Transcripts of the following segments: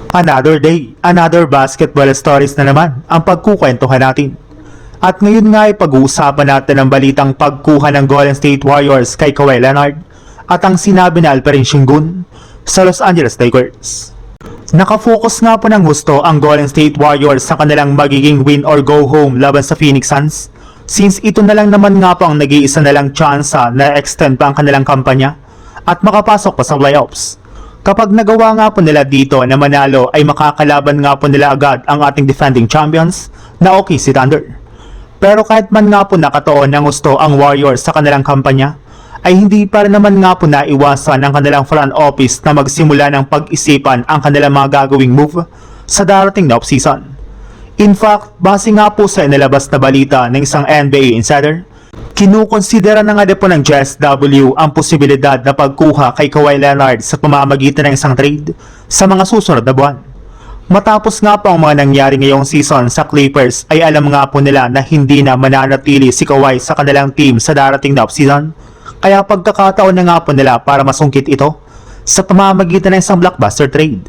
Another day, another basketball stories na naman ang pagkukwentuhan natin. At ngayon nga ay pag-uusapan natin ang balitang pagkuha ng Golden State Warriors kay Kawhi Leonard at ang sinabi na Alperen Sengun sa Los Angeles Lakers. Nakafocus nga po ng gusto ang Golden State Warriors sa kanilang magiging win or go home laban sa Phoenix Suns, since ito na lang naman nga po ang nag-iisa na lang tsansa na extend pa ang kanilang kampanya at makapasok pa sa playoffs. Kapag nagawa nga po nila dito na manalo ay makakalaban nga po nila agad ang ating defending champions na OKC Thunder. Pero kahit man nga po nakatoon ng gusto ang Warriors sa kanilang kampanya, ay hindi pa rin naman nga po naiwasan ang kanilang front office na magsimula ng pag-isipan ang kanilang mga gagawing move sa darating na offseason. In fact, base nga po sa inilabas na balita ng isang NBA insider, kinukonsidera na nga po ng JSW ang posibilidad na pagkuha kay Kawhi Leonard sa pamamagitan ng isang trade sa mga susunod na buwan. Matapos nga po ang mga nangyari ngayong season sa Clippers ay alam nga po nila na hindi na mananatili si Kawhi sa kanilang team sa darating na offseason, kaya pagkakataon na nga po nila para masungkit ito sa pamamagitan ng isang blockbuster trade.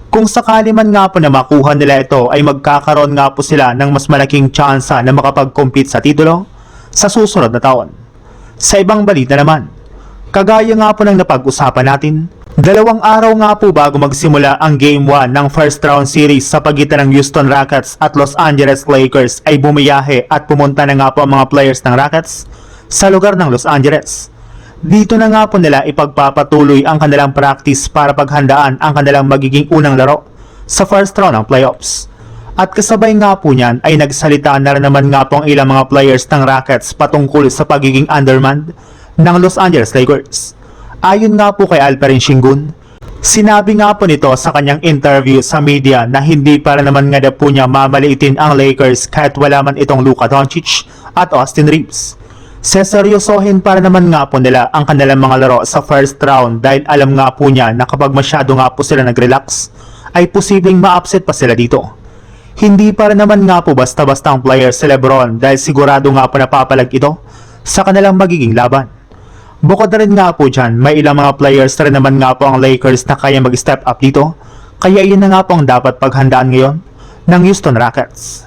Kung sakali man nga po na makuha nila ito ay magkakaroon nga po sila ng mas malaking tsansa na makapag-compete sa titulo sa susunod na taon. Sa ibang balita naman, kagaya nga po ng napag-usapan natin, 2 araw nga po bago magsimula ang Game 1 ng first round series sa pagitan ng Houston Rockets at Los Angeles Lakers ay bumiyahe at pumunta na nga po ang mga players ng Rockets sa lugar ng Los Angeles. Dito na nga po nila ipagpapatuloy ang kanilang practice para paghandaan ang kanilang magiging unang laro sa first round ng playoffs. At kasabay nga po niyan ay nagsalita na rin naman nga po ang ilang mga players ng Rockets patungkol sa pagiging undermanned ng Los Angeles Lakers. Ayon nga po kay Alperen Sengun, sinabi nga po nito sa kanyang interview sa media na hindi para naman nga po niya mamaliitin ang Lakers kahit wala man itong Luka Doncic at Austin Reeves. Seseryosohin para naman nga po nila ang kanilang mga laro sa first round dahil alam nga po niya na kapag masyado nga po sila nag-relax ay posibleng ma-upset pa sila dito. Hindi pa rin naman nga po basta-basta ang player si LeBron dahil sigurado nga po napapalag ito sa kanilang magiging laban. Bukod na rin nga po dyan, may ilang mga players na rin naman nga po ang Lakers na kaya mag-step up dito, kaya iyan na nga po ang dapat paghandaan ngayon ng Houston Rockets.